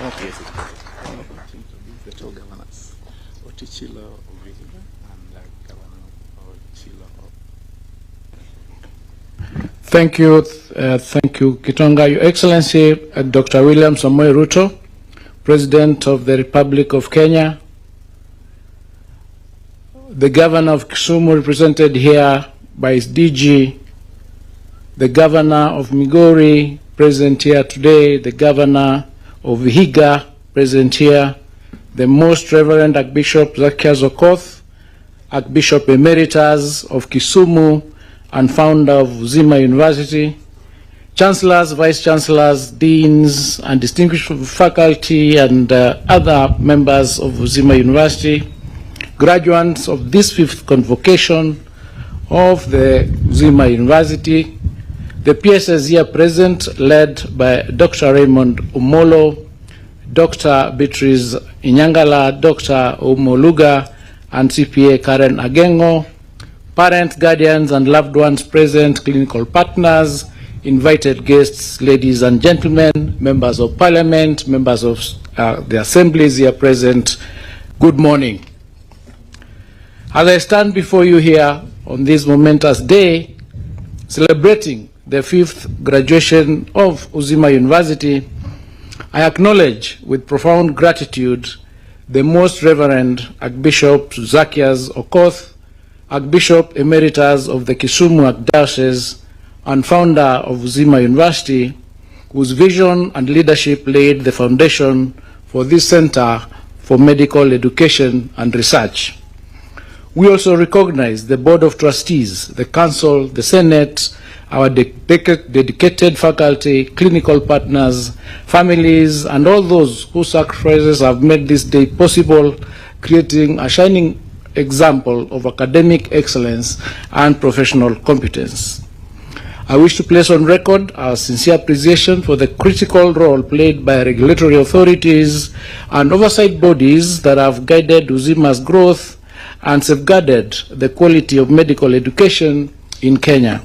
Okay, yes, the two governors, Otichilo Ovihiga and Governor Ochilo. Thank you, Kitonga. Your Excellency, Dr. William Samoei Ruto, President of the Republic of Kenya, the Governor of Kisumu, represented here by his DG, the Governor of Migori, present here today, the Governor of Vihiga, present here, the Most Reverend Archbishop Zacchaeus Okoth, Archbishop Emeritus of Kisumu and founder of Uzima University, Chancellors, Vice Chancellors, Deans, and distinguished faculty and other members of Uzima University, graduates of this 5th convocation of the Uzima University, the PSS here present, led by Dr. Raymond Umolo, Dr. Beatrice Inyangala, Dr. Umoluga, and CPA Karen Agengo, parents, guardians, and loved ones present, clinical partners, invited guests, ladies and gentlemen, members of parliament, members of the assemblies here present, good morning. As I stand before you here on this momentous day, celebrating the 5th graduation of Uzima University, I acknowledge with profound gratitude the Most Reverend Archbishop Zacchaeus Okoth, Archbishop Emeritus of the Kisumu Archdiocese and founder of Uzima University, whose vision and leadership laid the foundation for this Center for Medical Education and Research. We also recognize the Board of Trustees, the Council, the Senate, our dedicated faculty, clinical partners, families, and all those whose sacrifices have made this day possible, creating a shining example of academic excellence and professional competence. I wish to place on record our sincere appreciation for the critical role played by regulatory authorities and oversight bodies that have guided Uzima's growth and safeguarded the quality of medical education in Kenya.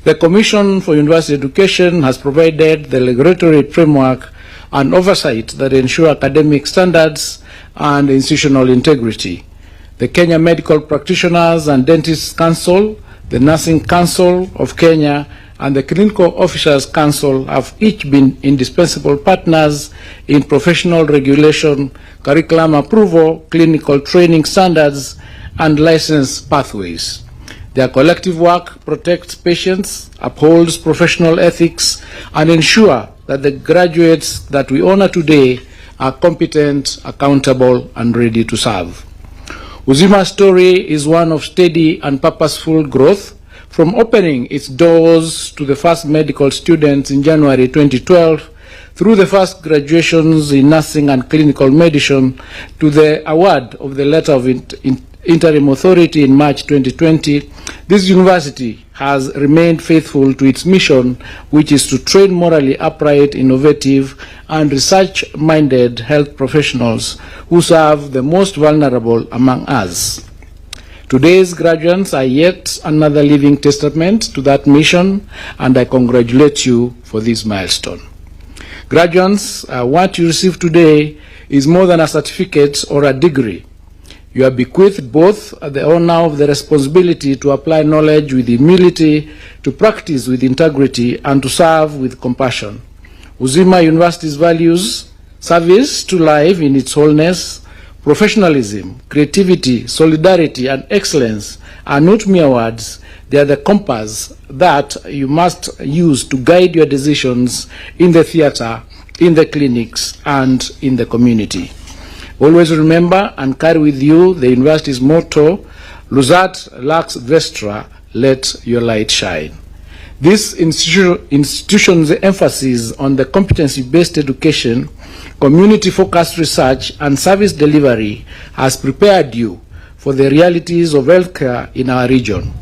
The Commission for University Education has provided the regulatory framework and oversight that ensure academic standards and institutional integrity. The Kenya Medical Practitioners and Dentists Council, the Nursing Council of Kenya, and the Clinical Officers Council have each been indispensable partners in professional regulation, curriculum approval, clinical training standards, and license pathways. Their collective work protects patients, upholds professional ethics, and ensure that the graduates that we honor today are competent, accountable, and ready to serve. Uzima's story is one of steady and purposeful growth, from opening its doors to the first medical students in January 2012, through the first graduations in nursing and clinical medicine, to the award of the letter of interim authority in March 2020, this university has remained faithful to its mission, which is to train morally upright, innovative, and research-minded health professionals who serve the most vulnerable among us. Today's graduates are yet another living testament to that mission, and I congratulate you for this milestone. Graduates, what you receive today is more than a certificate or a degree. You are bequeathed both the honor of the responsibility to apply knowledge with humility, to practice with integrity, and to serve with compassion. Uzima University's values, service to life in its wholeness, professionalism, creativity, solidarity, and excellence are not mere words. They are the compass that you must use to guide your decisions in the theater, in the clinics, and in the community. Always remember and carry with you the university's motto, Lusat Lux Vestra, let your light shine. This institution's emphasis on the competency-based education, community-focused research, and service delivery has prepared you for the realities of healthcare in our region.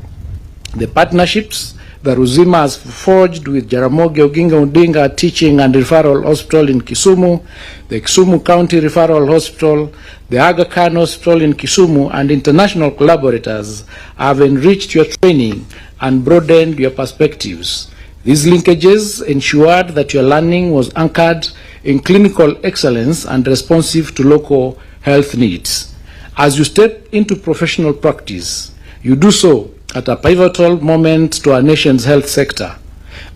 The partnerships that Uzima has forged with Jaramogi Oginga Odinga Teaching and Referral Hospital in Kisumu, the Kisumu County Referral Hospital, the Aga Khan Hospital in Kisumu, and international collaborators have enriched your training and broadened your perspectives. These linkages ensured that your learning was anchored in clinical excellence and responsive to local health needs. As you step into professional practice, you do so at a pivotal moment to our nation's health sector.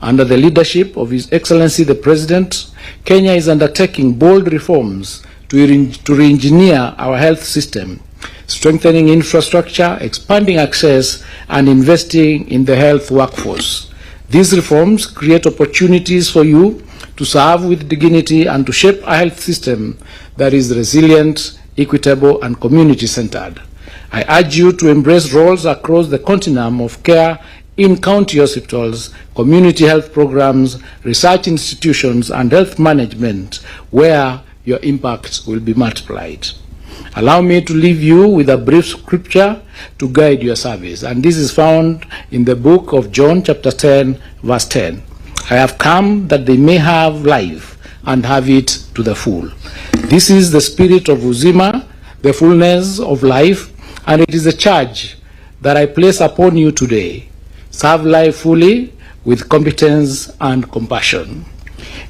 Under the leadership of His Excellency the President, Kenya is undertaking bold reforms to re-engineer our health system, strengthening infrastructure, expanding access, and investing in the health workforce. These reforms create opportunities for you to serve with dignity and to shape a health system that is resilient, equitable, and community-centered. I urge you to embrace roles across the continuum of care in county hospitals, community health programs, research institutions, and health management, where your impact will be multiplied. Allow me to leave you with a brief scripture to guide your service, and this is found in the book of John chapter 10, verse 10. I have come that they may have life and have it to the full. This is the spirit of Uzima, the fullness of life, and it is a charge that I place upon you today. Serve life fully with competence and compassion.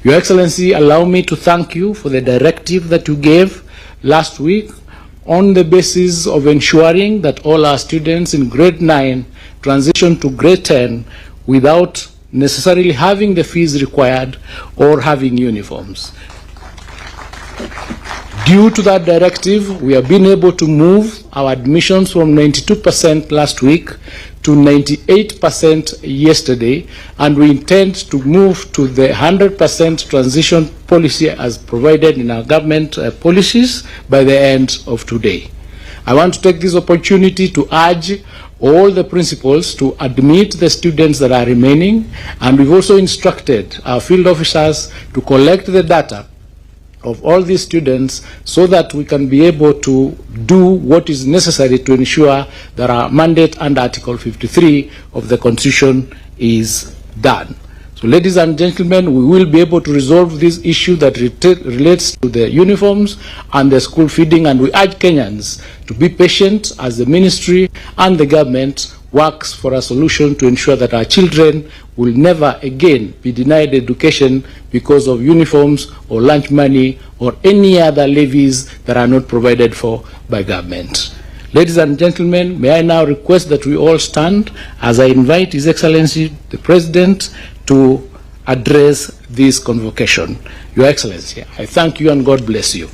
Your Excellency, allow me to thank you for the directive that you gave last week on the basis of ensuring that all our students in grade 9 transition to grade 10 without necessarily having the fees required or having uniforms. Due to that directive, we have been able to move our admissions from 92% last week to 98% yesterday, and we intend to move to the 100% transition policy as provided in our government policies by the end of today. I want to take this opportunity to urge all the principals to admit the students that are remaining, and we've also instructed our field officers to collect the data of all these students so that we can be able to do what is necessary to ensure that our mandate under Article 53 of the Constitution is done. So, ladies and gentlemen, we will be able to resolve this issue that relates to the uniforms and the school feeding, and we urge Kenyans to be patient as the ministry and the government works for a solution to ensure that our children will never again be denied education because of uniforms or lunch money or any other levies that are not provided for by government. Ladies and gentlemen, may I now request that we all stand as I invite His Excellency the President to address this convocation. Your Excellency, I thank you and God bless you.